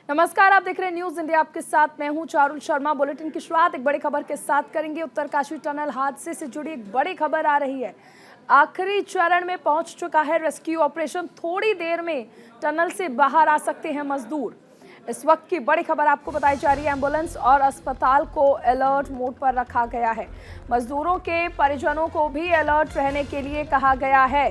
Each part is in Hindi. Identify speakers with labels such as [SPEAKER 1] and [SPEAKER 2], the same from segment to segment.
[SPEAKER 1] नमस्कार, आप देख रहे हैं न्यूज इंडिया। आपके साथ मैं हूं चारुल शर्मा। बुलेटिन की शुरुआत एक बड़ी खबर के साथ करेंगे। उत्तरकाशी टनल हादसे से जुड़ी एक बड़ी खबर आ रही है। आखिरी चरण में पहुंच चुका है रेस्क्यू ऑपरेशन। थोड़ी देर में टनल से बाहर आ सकते हैं मजदूर। इस वक्त की बड़ी खबर आपको बताई जा रही है। एम्बुलेंस और अस्पताल को अलर्ट मोड पर रखा गया है। मजदूरों के परिजनों को भी अलर्ट रहने के लिए कहा गया है।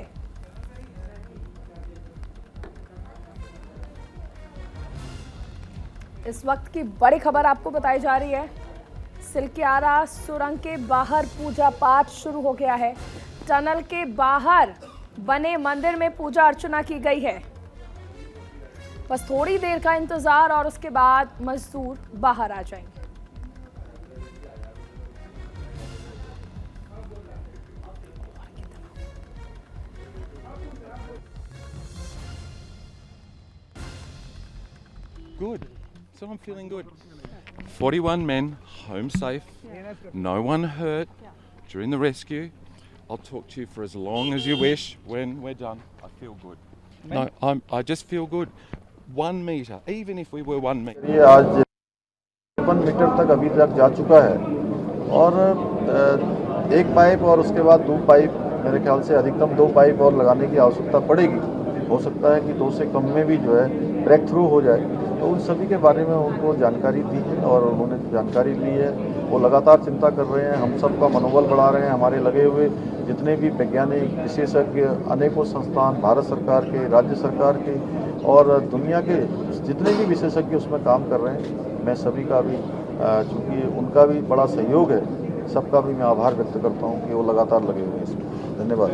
[SPEAKER 1] इस वक्त की बड़ी खबर आपको बताई जा रही है। सिलक्यारा सुरंग के बाहर पूजा पाठ शुरू हो गया है। टनल के बाहर बने मंदिर में पूजा अर्चना की गई है। बस थोड़ी देर का इंतजार और उसके बाद मजदूर बाहर आ जाएंगे।
[SPEAKER 2] Good. So I'm feeling good. 41 men home safe. No one hurt during the rescue. I'll talk to you for as long as you wish. When we're done, I feel good. No, I just feel good. 1 meter, even if we were 1 meter.
[SPEAKER 3] ये आज 1 मीटर तक अभी तक जा चुका है और एक पाइप और उसके बाद 2 पाइप, मेरे ख्याल से अधिकतम 2 पाइप और लगाने की आवश्यकता पड़ेगी। हो सकता है कि 2 से कम में भी जो है ब्रेक थ्रू हो जाए। तो उन सभी के बारे में उनको जानकारी दी है और उन्होंने जानकारी ली है। वो लगातार चिंता कर रहे हैं, हम सब का मनोबल बढ़ा रहे हैं। हमारे लगे हुए जितने भी वैज्ञानिक, विशेषज्ञ, अनेकों संस्थान, भारत सरकार के, राज्य सरकार के और दुनिया के जितने भी विशेषज्ञ उसमें काम कर रहे हैं, मैं सभी का भी चूँकि उनका भी बड़ा सहयोग है, सबका भी मैं आभार व्यक्त करता हूँ कि वो लगातार लगे हुए हैं इसमें। धन्यवाद।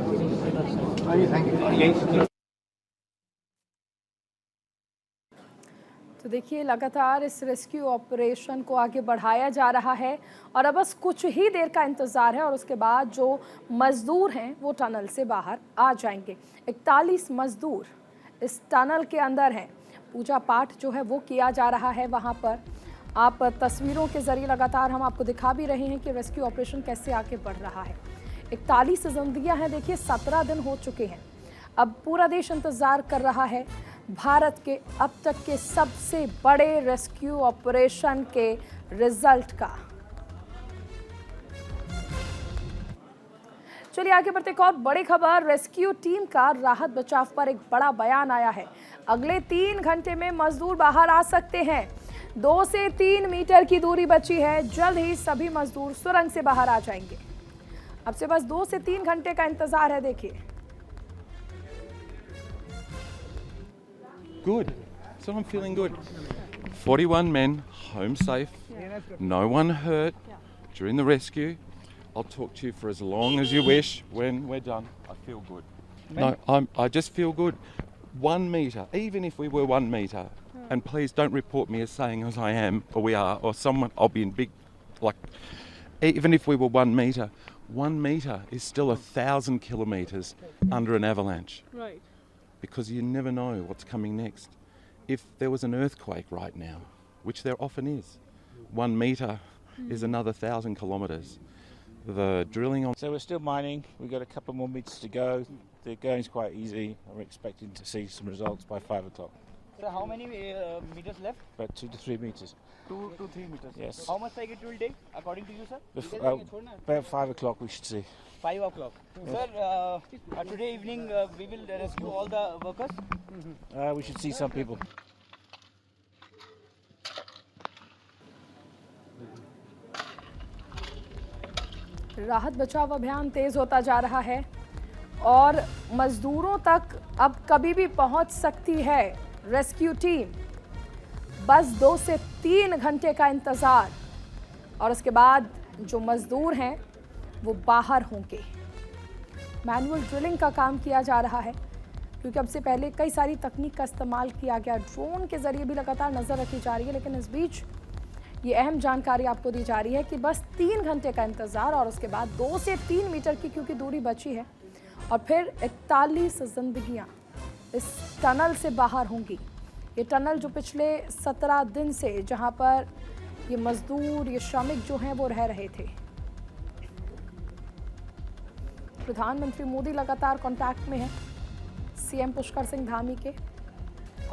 [SPEAKER 1] तो देखिए, लगातार इस रेस्क्यू ऑपरेशन को आगे बढ़ाया जा रहा है और अब बस कुछ ही देर का इंतज़ार है और उसके बाद जो मज़दूर हैं वो टनल से बाहर आ जाएंगे। 41 मज़दूर इस टनल के अंदर हैं। पूजा पाठ जो है वो किया जा रहा है वहाँ पर। आप तस्वीरों के ज़रिए लगातार हम आपको दिखा भी रहे हैं कि रेस्क्यू ऑपरेशन कैसे आगे बढ़ रहा है। 41 जिंदगियाँ हैं। देखिए, 17 दिन हो चुके हैं। अब पूरा देश इंतज़ार कर रहा है भारत के अब तक के सबसे बड़े रेस्क्यू ऑपरेशन के रिजल्ट का। चलिए आगे बढ़ते। एक और बड़ी खबर, रेस्क्यू टीम का राहत बचाव पर एक बड़ा बयान आया है। अगले 3 घंटे में मजदूर बाहर आ सकते हैं। 2 से 3 मीटर की दूरी बची है। जल्द ही सभी मजदूर सुरंग से बाहर आ जाएंगे। अब से बस 2 से 3 घंटे का इंतजार है। देखिए,
[SPEAKER 2] Good. So I'm feeling good. 41 men home safe. No one hurt during the rescue. I'll talk to you for as long as you wish. When we're done, I feel good. No, I just feel good. 1 meter, even if we were 1 meter. And please don't report me as saying as I am or we are or someone. I'll be in big, like, even if we were 1 meter. 1 meter is still 1,000 kilometers under an avalanche.
[SPEAKER 1] right.
[SPEAKER 2] Because you never know what's coming next. If there was an earthquake right now, which there often is, 1 meter is another 1,000 kilometres. The drilling on...
[SPEAKER 4] So we're still mining. We've got a couple more meters to go. The going's quite easy. We're expecting to see some results by 5 o'clock.
[SPEAKER 5] So how many meters left?
[SPEAKER 4] About 2 to 3 meters.
[SPEAKER 5] 2 to 3 meters.
[SPEAKER 4] Yes.
[SPEAKER 5] How much like it will take according to you, sir?
[SPEAKER 4] About 5 o'clock we should see.
[SPEAKER 5] 5 o'clock. Sir, today evening we will rescue all the workers.
[SPEAKER 4] We should see some people.
[SPEAKER 1] राहत बचाव अभियान तेज होता जा रहा है और मजदूरों तक अब कभी भी पहुंच सकती है रेस्क्यू टीम। बस 2 से 3 घंटे का इंतजार और उसके बाद जो मजदूर हैं वो बाहर होंगे। मैनुअल ड्रिलिंग का काम किया जा रहा है क्योंकि अब से पहले कई सारी तकनीक का इस्तेमाल किया गया। ड्रोन के जरिए भी लगातार नजर रखी जा रही है। लेकिन इस बीच ये अहम जानकारी आपको दी जा रही है कि बस 3 घंटे का इंतजार और उसके बाद 2 से 3 मीटर की क्योंकि दूरी बची है और फिर 41 जिंदगियां इस टनल से बाहर होंगी। ये टनल जो पिछले 17 दिन से जहां पर ये मजदूर, ये श्रमिक जो हैं वो रह रहे थे। प्रधानमंत्री मोदी लगातार कांटेक्ट में हैं सीएम पुष्कर सिंह धामी के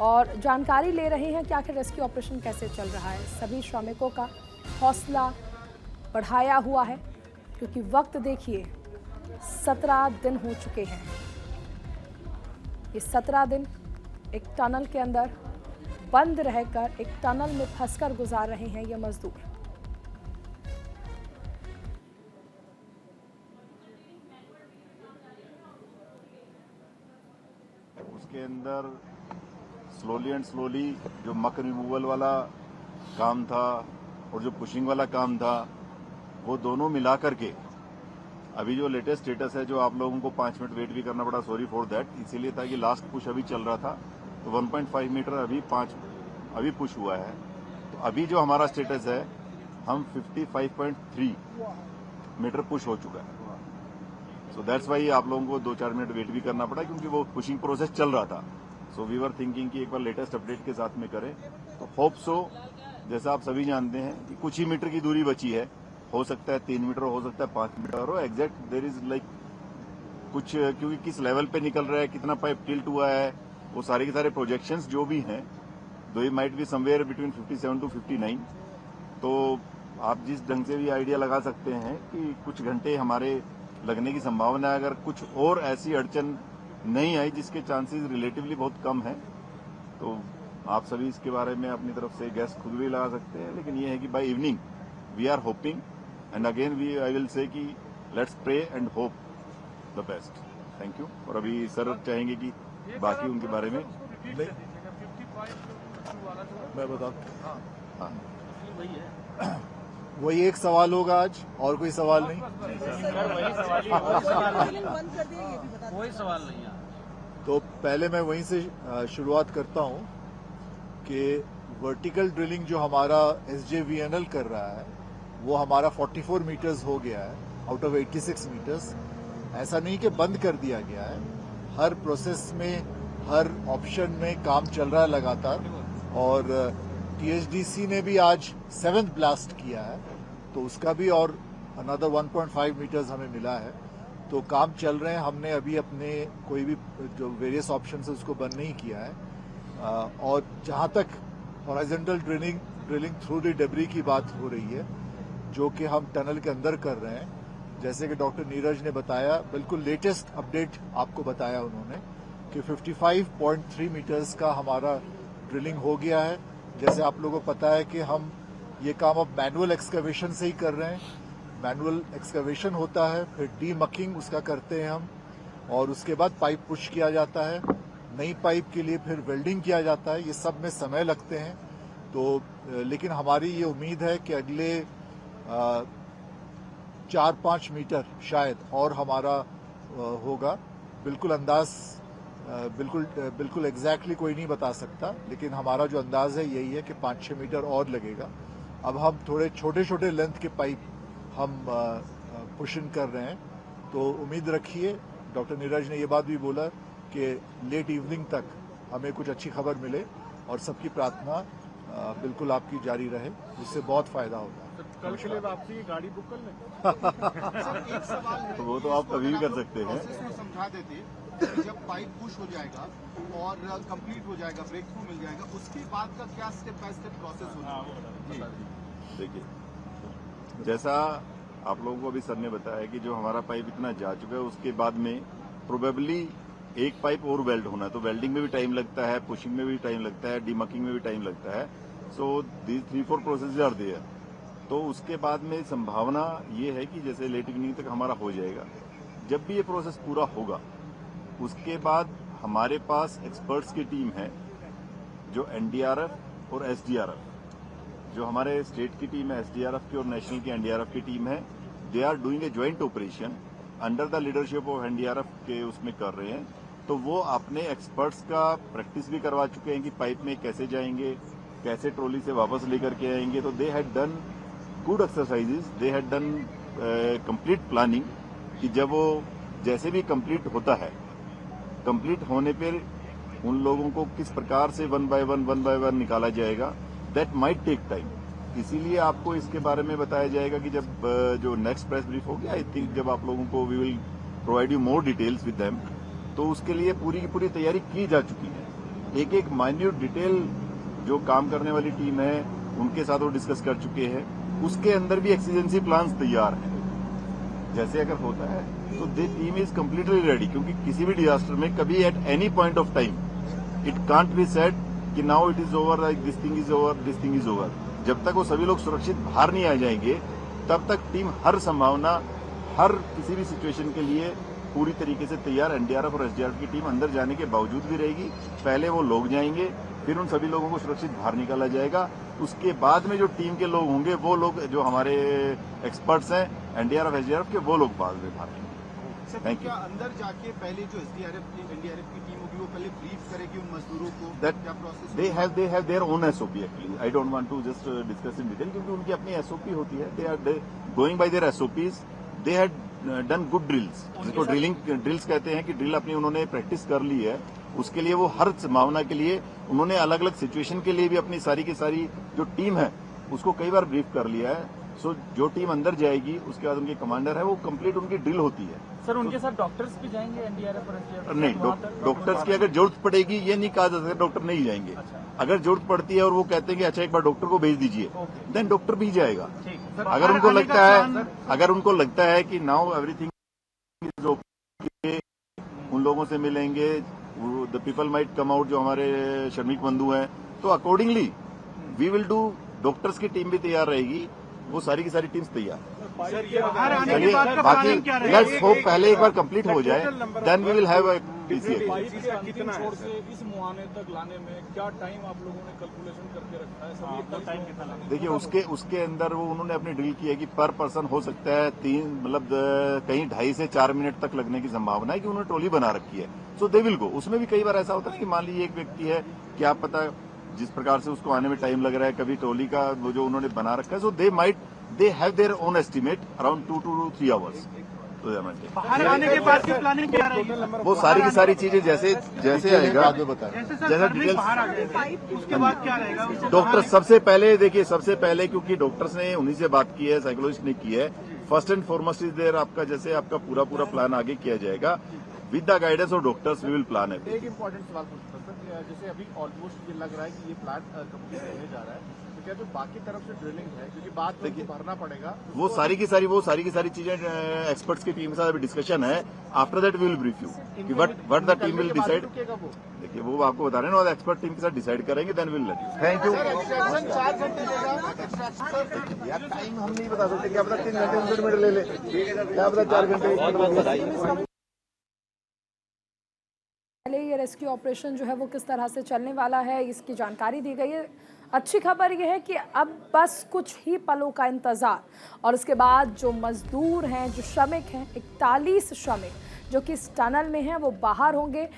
[SPEAKER 1] और जानकारी ले रहे हैं कि आखिर रेस्क्यू ऑपरेशन कैसे चल रहा है। सभी श्रमिकों का हौसला बढ़ाया हुआ है क्योंकि वक्त देखिए 17 दिन हो चुके हैं। ये 17 दिन एक टनल के अंदर बंद रहकर, एक टनल में फंसकर गुजार रहे हैं ये मजदूर।
[SPEAKER 3] उसके अंदर स्लोली एंड स्लोली जो मक रिमूवल वाला काम था और जो पुशिंग वाला काम था, वो दोनों मिला करके अभी जो लेटेस्ट स्टेटस है, जो आप लोगों को 5 मिनट वेट भी करना पड़ा, सॉरी फॉर दैट, इसीलिए था कि लास्ट पुश अभी चल रहा था, तो 1.5 मीटर अभी पुश हुआ है। तो अभी जो हमारा स्टेटस है, हम 55.3 मीटर पुश हो चुका है। सो दैट्स वाई आप लोगों को 2-4 मिनट वेट भी करना पड़ा, क्योंकि वो पुशिंग प्रोसेस चल रहा था। सो वी वर थिंकिंग कि एक बार लेटेस्ट अपडेट के साथ में करें, तो होप सो, जैसा आप सभी जानते हैं कि कुछ ही मीटर की दूरी बची है, हो सकता है 3 मीटर, हो सकता है 5 मीटर, और एग्जैक्ट देयर इज लाइक कुछ, क्योंकि किस लेवल पे निकल रहा है, कितना पाइप टिल्ट हुआ है, वो सारे के सारे प्रोजेक्शंस जो भी हैं, दो he might be somewhere between 57 to 59। तो आप जिस ढंग से भी आइडिया लगा सकते हैं कि कुछ घंटे हमारे लगने की संभावना है, अगर कुछ और ऐसी अड़चन नहीं आई, जिसके चांसेस रिलेटिवली बहुत कम है, तो आप सभी इसके बारे में अपनी तरफ से गैस खुद भी लगा सकते हैं। लेकिन ये है कि by evening we are hoping, and again I will say कि let's pray and hope the best. Thank you. और अभी सर चाहेंगे कि बाकी उनके बारे में
[SPEAKER 6] मैं बताऊं।
[SPEAKER 3] हाँ,
[SPEAKER 6] वही एक सवाल होगा आज, और कोई सवाल नहीं।
[SPEAKER 5] कोई सवाल नहीं है।
[SPEAKER 6] तो पहले मैं वहीं से शुरुआत करता हूं कि वर्टिकल ड्रिलिंग जो हमारा SJVNL कर रहा है, वो हमारा 44 मीटर्स हो गया है आउट ऑफ 86 मीटर्स। ऐसा नहीं कि बंद कर दिया गया है, हर प्रोसेस में, हर ऑप्शन में काम चल रहा है लगातार। और THDC ने भी आज 7th ब्लास्ट किया है, तो उसका भी और अनदर 1.5 मीटर्स हमें मिला है। तो काम चल रहे हैं। हमने अभी अपने कोई भी जो वेरियस ऑप्शन है उसको बंद नहीं किया है। और जहां तक horizontal drilling through the debris की बात हो रही है, जो कि हम टनल के अंदर कर रहे हैं, जैसे कि डॉक्टर नीरज ने बताया, बिल्कुल लेटेस्ट अपडेट आपको बताया उन्होंने कि 55.3 मीटर्स का हमारा ड्रिलिंग हो गया है। जैसे आप लोगों को पता है कि हम ये काम अब मैनुअल एक्सकवेशन से ही कर रहे हैं। मैनुअल एक्सकवेशन होता है, फिर डीमकिंग उसका करते हैं हम, और उसके बाद पाइप पुश किया जाता है, नई पाइप के लिए फिर वेल्डिंग किया जाता है। ये सब में समय लगते हैं। तो लेकिन हमारी ये उम्मीद है कि अगले 4-5 मीटर शायद और हमारा होगा। बिल्कुल अंदाज बिल्कुल एग्जैक्टली कोई नहीं बता सकता, लेकिन हमारा जो अंदाज है यही है कि 5-6 मीटर और लगेगा। अब हम थोड़े छोटे छोटे लेंथ के पाइप हम पुशिंग कर रहे हैं, तो उम्मीद रखिए। डॉक्टर नीरज ने ये बात भी बोला कि लेट इवनिंग तक हमें कुछ अच्छी खबर मिले, और सबकी प्रार्थना बिल्कुल आपकी जारी रहे, उससे बहुत फायदा होगा।
[SPEAKER 7] कल के लिए वापसी की गाड़ी बुक कर लें। एक सवाल है,
[SPEAKER 3] तो वो तो आप कभी भी कर सकते हैं।
[SPEAKER 7] प्रोसेस में समझा देते कि जब पाइप पुश हो जाएगा और कंप्लीट हो जाएगा, ब्रेक थ्रू मिल जाएगा, उसके बाद का क्या स्टेप बाय स्टेप प्रोसेस होगा?
[SPEAKER 3] देखिए, जैसा आप लोगों को अभी सर ने बताया कि जो हमारा पाइप इतना जा चुका है, उसके बाद में प्रोबेबली एक पाइप और वेल्ड होना है, तो वेल्डिंग में भी टाइम लगता है, पुशिंग में भी टाइम लगता है, डीमकिंग में भी टाइम लगता है। So these 3-4 process are there. तो उसके बाद में संभावना ये है कि जैसे लेट इवनिंग तक हमारा हो जाएगा। जब भी ये प्रोसेस पूरा होगा, उसके बाद हमारे पास एक्सपर्ट्स की टीम है, जो NDRF और SDRF, जो हमारे स्टेट की टीम है SDRF की और नेशनल की NDRF की टीम है, they are doing a joint operation under the leadership of NDRF के उसमें कर रहे हैं। तो वो अपने एक्सपर्ट्स का प्रैक्टिस भी करवा चुके हैं कि पाइप में कैसे जाएंगे, कैसे ट्रॉली से वापस लेकर के आएंगे। तो दे had done good exercises, they had done complete planning, कि जब वो जैसे भी कंप्लीट होता है, कंप्लीट होने पर उन लोगों को किस प्रकार से वन बाय वन निकाला जाएगा, दैट माइट टेक टाइम। इसीलिए आपको इसके बारे में बताया जाएगा कि जब जो नेक्स्ट प्रेस ब्रीफ होगी, आई थिंक जब आप लोगों को we will provide you more details with them, तो उसके लिए पूरी की पूरी तैयारी की जा चुकी है।
[SPEAKER 6] एक एक माइन्यूट डिटेल जो काम करने वाली टीम है उनके साथ वो डिस्कस कर चुके हैं। उसके अंदर भी एक्सीजेंसी प्लान्स तैयार हैं। जैसे अगर होता है तो the team is completely ready, क्योंकि किसी भी डिजास्टर में कभी at any point of time it can't be said कि now it is over, like this thing is over, this thing is over. जब तक वो सभी लोग सुरक्षित बाहर नहीं आ जाएंगे तब तक टीम हर संभावना, हर किसी भी सिचुएशन के लिए पूरी तरीके से तैयार। एनडीआरएफ और एसडीआरएफ की टीम अंदर जाने के बावजूद भी रहेगी। पहले वो लोग जाएंगे, फिर उन सभी लोगों को सुरक्षित बाहर निकाला जाएगा। उसके बाद में जो टीम के लोग होंगे वो लोग जो हमारे एक्सपर्ट्स हैं एनडीआरएफ एसडीआरएफ के, वो लोग बाद में बाहर आएंगे।
[SPEAKER 7] Thank you. अंदर जाके पहले जो एसडीआरएफ की एनडीआरएफ की टीम होगी वो पहले ब्रीफ करेगी उन मजदूरों को, क्या process
[SPEAKER 6] they have their own SOP. Actually I don't want to just discuss in detail, क्योंकि उनकी अपनी एसओपी होती है। They are going by their SOPs. They had done good drills, जिसको ड्रिल्स कहते हैं कि ड्रिल अपनी उन्होंने प्रैक्टिस कर ली है। उसके लिए वो हर संभावना के लिए उन्होंने अलग अलग सिचुएशन के लिए भी अपनी सारी की सारी जो टीम है उसको कई बार ब्रीफ कर लिया है। सो जो टीम अंदर जाएगी उसके बाद उनके कमांडर है वो कंप्लीट उनकी ड्रिल होती है।
[SPEAKER 5] सर उनके साथ डॉक्टर्स भी जाएंगे एनडीआरएफ और एसडीआरएफ?
[SPEAKER 6] नहीं, डॉक्टर्स की अगर जरूरत पड़ेगी ये नहीं कहा जा सकता डॉक्टर नहीं जाएंगे। अगर जरूरत पड़ती है और वो कहते हैं कि अच्छा एक बार डॉक्टर को भेज दीजिए, देन डॉक्टर भी जाएगा। अगर उनको लगता है कि नाउ एवरीथिंग इज ओके, उन लोगों से मिलेंगे, the people might come out जो हमारे श्रमिक बंधु हैं, तो accordingly we will do. Doctors की टीम भी तैयार रहेगी, वो सारी की सारी टीम्स तैयार। चलिए बाकी लेट्स होप पहले एक बार कंप्लीट हो जाए, then we will have a PCA.
[SPEAKER 8] इस मुहाने तक लाने में क्या टाइम आप लोगों ने कैलकुलेशन करके रखा है? सभी टाइम कितना लगेगा?
[SPEAKER 6] देखिए उसके अंदर वो उन्होंने अपनी ड्रिल की है कि पर पर्सन हो सकता है 3 मतलब कहीं 2.5 से 4 मिनट तक लगने की संभावना है, कि उन्होंने ट्रॉली बना रखी है। So they will go. उसमें भी कई बार ऐसा होता है कि मान लीजिए एक व्यक्ति है, क्या पता जिस प्रकार से उसको आने में टाइम लग रहा है, कभी ट्रॉली का वो जो उन्होंने बना रखा है, so they have their own estimate around 2 to 3 hours.
[SPEAKER 5] बाहर आने के बाद की प्लानिंग क्या रहेगी?
[SPEAKER 6] वो सारी की सारी चीजें जैसे आएगा,
[SPEAKER 5] जैसा डिटेल्स बाहर आ जाएंगे उसके बाद क्या रहेगा?
[SPEAKER 6] डॉक्टर सबसे पहले क्योंकि डॉक्टर्स ने उन्हीं से बात की है, साइकोलॉजिस्ट ने की है। First and foremost is there आपका पूरा प्लान आगे किया जाएगा with the guidance of doctors. We will plan है।
[SPEAKER 7] एक इम्पोर्टेंट सवाल पूछता सर, जैसे अभी ऑलमोस्ट ये लग रहा है कि ये प्लान कंप्लीट होने जा रहा है, तो क्या जो बाकी तरफ से ड्रिलिंग है, क्योंकि बाद में भरना पड़ेगा,
[SPEAKER 6] वो सारी की सारी चीजें एक्सपर्ट्स की टीम के साथ अभी डिस्कशन है। After that we will brief you कि what the team will decide. देखिए वो आपको बता रहे हैं ना, एक्सपर्ट टीम के साथ डिसाइड करेंगे, then will let you. Thank you.
[SPEAKER 7] 4 घंटे
[SPEAKER 6] यार टाइम हम नहीं बता सकते, क्या पता 3 घंटे 59 मिनट ले ले, क्या पता 4 घंटे।
[SPEAKER 1] पहले ये रेस्क्यू ऑपरेशन जो है वो किस तरह से चलने वाला है, इसकी जानकारी दी गई है। अच्छी खबर ये है कि अब बस कुछ ही पलों का इंतज़ार, और उसके बाद जो मज़दूर हैं, जो श्रमिक हैं, 41 श्रमिक जो कि इस टनल में हैं, वो बाहर होंगे।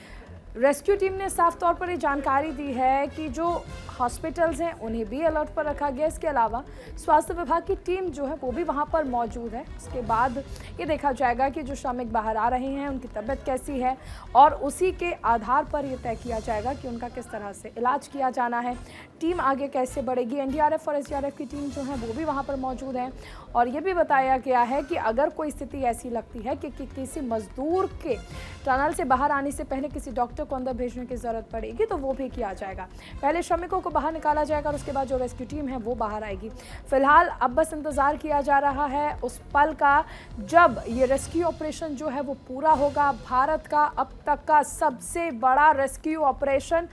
[SPEAKER 1] रेस्क्यू टीम ने साफ तौर पर ये जानकारी दी है कि जो हॉस्पिटल्स हैं उन्हें भी अलर्ट पर रखा गया। इसके अलावा स्वास्थ्य विभाग की टीम जो है वो भी वहां पर मौजूद है। उसके बाद ये देखा जाएगा कि जो श्रमिक बाहर आ रहे हैं उनकी तबीयत कैसी है, और उसी के आधार पर यह तय किया जाएगा कि उनका किस तरह से इलाज किया जाना है, टीम आगे कैसे बढ़ेगी। एनडीआरएफ और एसडीआरएफ की टीम जो है वो भी वहाँ पर मौजूद है, और ये भी बताया गया है कि अगर कोई स्थिति ऐसी लगती है कि किसी मजदूर के टनल से बाहर आने से पहले किसी डॉक्टर को अंदर भेजने की ज़रूरत पड़ेगी तो वो भी किया जाएगा। पहले श्रमिकों को बाहर निकाला जाएगा और उसके बाद जो रेस्क्यू टीम है वो बाहर आएगी। फिलहाल अब बस इंतज़ार किया जा रहा है उस पल का जब ये रेस्क्यू ऑपरेशन जो है वो पूरा होगा। भारत का अब तक का सबसे बड़ा रेस्क्यू ऑपरेशन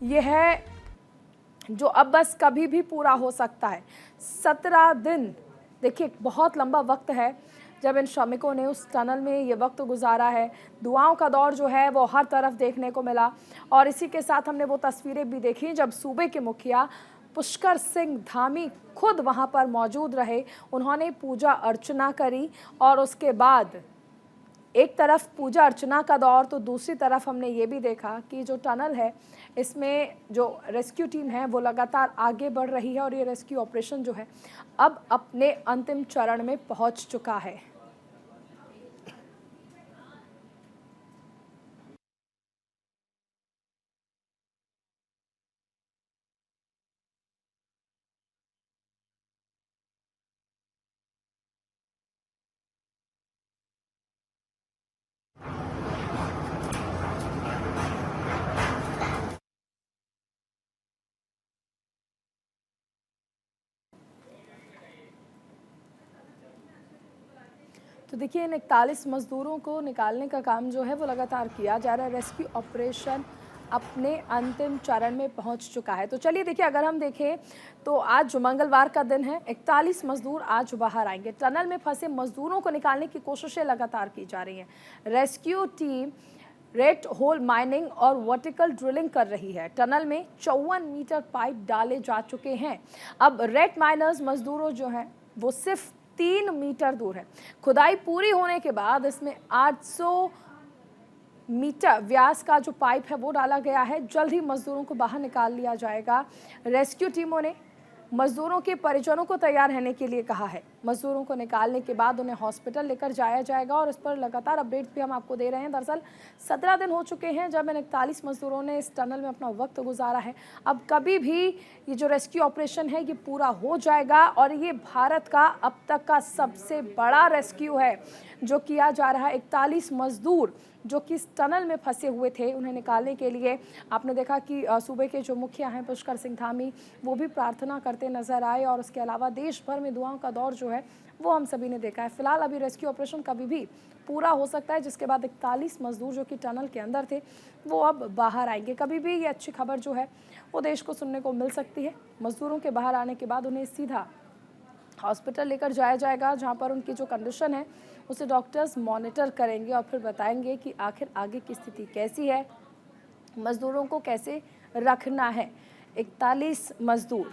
[SPEAKER 1] ये है, जो अब बस कभी भी पूरा हो सकता है। 17 दिन, देखिए बहुत लंबा वक्त है जब इन श्रमिकों ने उस टनल में ये वक्त गुजारा है। दुआओं का दौर जो है वो हर तरफ देखने को मिला, और इसी के साथ हमने वो तस्वीरें भी देखी जब सूबे के मुखिया पुष्कर सिंह धामी खुद वहाँ पर मौजूद रहे। उन्होंने पूजा अर्चना करी, और उसके बाद एक तरफ पूजा अर्चना का दौर तो दूसरी तरफ हमने ये भी देखा कि जो टनल है इसमें जो रेस्क्यू टीम है वो लगातार आगे बढ़ रही है, और ये रेस्क्यू ऑपरेशन जो है अब अपने अंतिम चरण में पहुंच चुका है। तो देखिए इन 41 मजदूरों को निकालने का काम जो है वो लगातार किया जा रहा है। रेस्क्यू ऑपरेशन अपने अंतिम चरण में पहुंच चुका है। तो चलिए देखिए, अगर हम देखें तो आज जो मंगलवार का दिन है, 41 मजदूर आज बाहर आएंगे। टनल में फंसे मजदूरों को निकालने की कोशिशें लगातार की जा रही हैं। Rescue team red hole mining और वर्टिकल ड्रिलिंग कर रही है। टनल में 54 मीटर पाइप डाले जा चुके हैं। अब रेड माइनर्स मजदूरों जो हैं वो सिर्फ 3 मीटर दूर है। खुदाई पूरी होने के बाद इसमें 800 मीटर व्यास का जो पाइप है वो डाला गया है। जल्द ही मजदूरों को बाहर निकाल लिया जाएगा। रेस्क्यू टीमों ने मजदूरों के परिजनों को तैयार रहने के लिए कहा है। मजदूरों को निकालने के बाद उन्हें हॉस्पिटल लेकर जाया जाएगा और इस पर लगातार अपडेट्स भी हम आपको दे रहे हैं। दरअसल 17 दिन हो चुके हैं जब इन 41 मजदूरों ने इस टनल में अपना वक्त गुजारा है। अब कभी भी ये जो रेस्क्यू ऑपरेशन है ये पूरा हो जाएगा और ये भारत का अब तक का सबसे बड़ा रेस्क्यू है जो किया जा रहा है। 41 मजदूर जो कि इस टनल में फंसे हुए थे, उन्हें निकालने के लिए आपने देखा कि सूबे के जो मुखिया हैं पुष्कर सिंह धामी, वो भी प्रार्थना करते नजर आए और उसके अलावा देश भर में दुआओं का दौर जो है वो हम सभी ने देखा है। फिलहाल अभी रेस्क्यू ऑपरेशन कभी भी पूरा हो सकता है, जिसके बाद 41 मजदूर जो कि टनल के अंदर थे वो अब बाहर आएंगे। कभी भी ये अच्छी खबर जो है वो देश को सुनने को मिल सकती है। मजदूरों के बाहर आने के बाद उन्हें सीधा हॉस्पिटल लेकर जाया जाएगा, जहां पर उनकी जो कंडीशन है उसे डॉक्टर्स मॉनिटर करेंगे और फिर बताएंगे कि आखिर आगे की स्थिति कैसी है, मजदूरों को कैसे रखना है। 41 मजदूर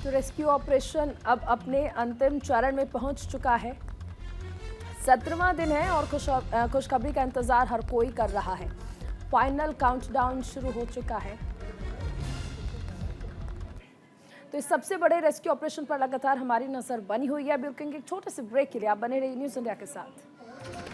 [SPEAKER 1] तो रेस्क्यू ऑपरेशन अब अपने अंतिम चरण में पहुंच चुका है। 17वां दिन है और खुशखबरी का इंतजार हर कोई कर रहा है। फाइनल काउंटडाउन शुरू हो चुका है। तो इस सबसे बड़े रेस्क्यू ऑपरेशन पर लगातार हमारी नजर बनी हुई है। अभी रुकेंगे एक छोटे से ब्रेक के लिए। आप बने रहिए न्यूज़ इंडिया के साथ।